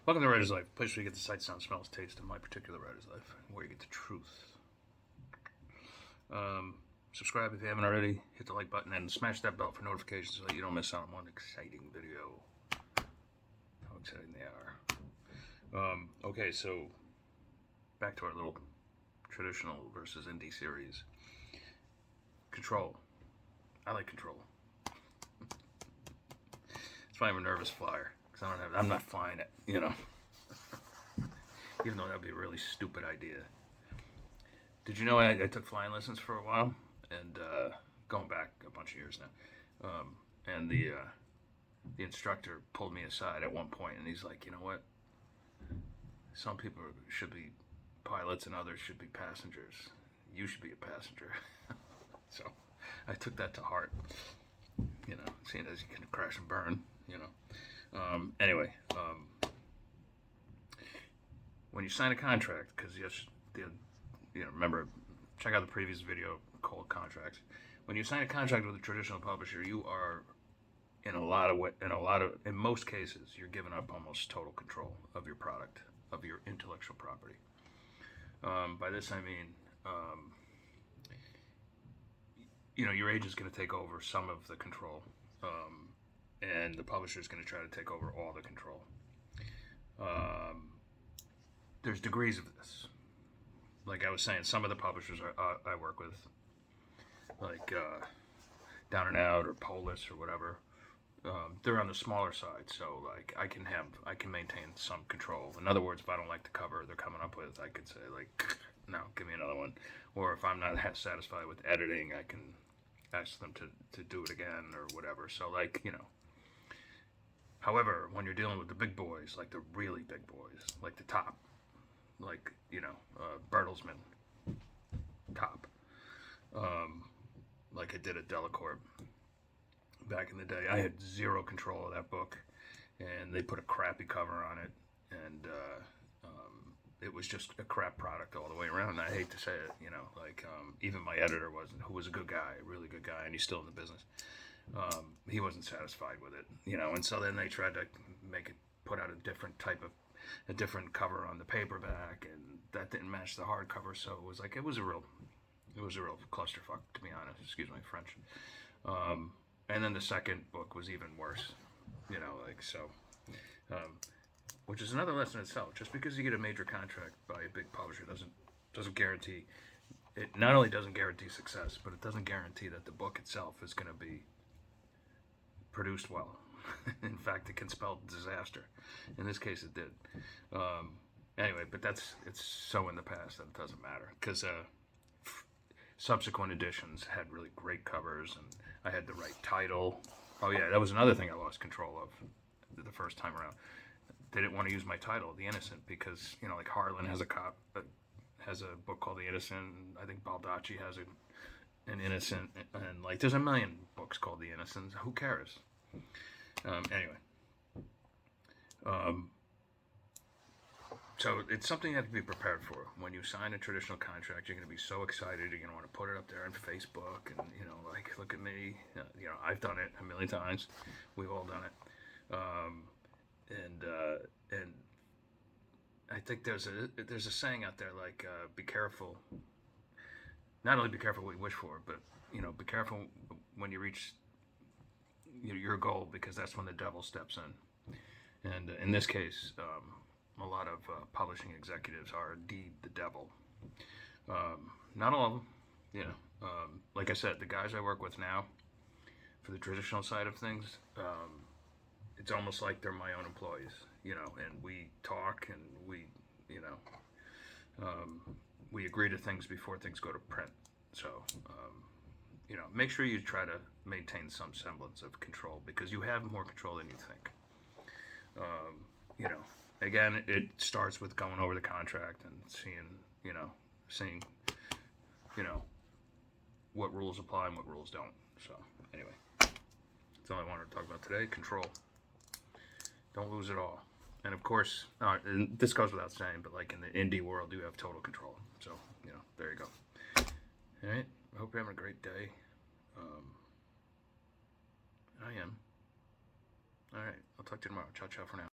Welcome to Writer's Life, a place where you get the sight, sound, smells, taste of my particular writer's life, where you get the truth. Subscribe if you haven't already, hit the like button, and smash that bell for notifications so that you don't miss out on one exciting video. How exciting they are. Okay, so back to our little traditional versus indie series. Control. I like control. That's why I'm a nervous flyer. I'm not flying it, you know. Even though that would be a really stupid idea. Did you know I took flying lessons for a while, and going back a bunch of years now. And the instructor pulled me aside at one point, and he's like, you know what? Some people should be pilots, and others should be passengers. You should be a passenger. So I took that to heart. You know, seeing as you can crash and burn, you know. Anyway, when you sign a contract, because remember, check out the previous video called contracts. When you sign a contract with a traditional publisher, you are in most cases, you're giving up almost total control of your product, of your intellectual property. By this I mean, your agent's going to take over some of the control. And the publisher is going to try to take over all the control. There's degrees of this. Like I was saying, some of the publishers I work with, like Down and Out or Polis or whatever, they're on the smaller side. So like I can maintain some control. In other words, if I don't like the cover they're coming up with, I could say like, no, give me another one. Or if I'm not satisfied with editing, I can ask them to do it again or whatever. So like, However, when you're dealing with the big boys, like the really big boys, like the top, like, Bertelsmann, top, like I did at Delacorte back in the day, I had zero control of that book, and they put a crappy cover on it, and it was just a crap product all the way around, and I hate to say it, even my editor who was a good guy, a really good guy, and he's still in the business. He wasn't satisfied with it, and so then they tried to put out a different cover on the paperback, and that didn't match the hardcover, so it was a real clusterfuck, to be honest. Excuse my French. And then the second book was even worse, which is another lesson itself. Just because you get a major contract by a big publisher doesn't guarantee. It not only doesn't guarantee success, but it doesn't guarantee that the book itself is going to be produced well. In fact, it can spell disaster. In this case, it did. Anyway, but it's so in the past that it doesn't matter, because subsequent editions had really great covers, and I had the right title. Oh yeah, that was another thing I lost control of the first time around. They didn't want to use my title, The Innocent, because like Harlan has a book called The Innocent. I think Baldacci has an Innocent, and like there's a million books called The Innocent. Who cares? Anyway, so it's something you have to be prepared for. When you sign a traditional contract, you're going to be so excited. You're going to want to put it up there on Facebook, and like, look at me. I've done it a million times. We've all done it. And I think there's a saying out there like, be careful. Not only be careful what you wish for, but be careful when you reach your goal, because that's when the devil steps in. And in this case, a lot of publishing executives are indeed the devil. Not all of them, like I said, the guys I work with now, for the traditional side of things, it's almost like they're my own employees, and we talk, and we agree to things before things go to print. So, make sure you try to maintain some semblance of control, because you have more control than you think. Again, it starts with going over the contract and seeing what rules apply and what rules don't. So, anyway, that's all I wanted to talk about today. Control. Don't lose it all. And of course, and this goes without saying, but like in the indie world, you have total control. So, there you go. All right. I hope you're having a great day. I am. All right. I'll talk to you tomorrow. Ciao, ciao for now.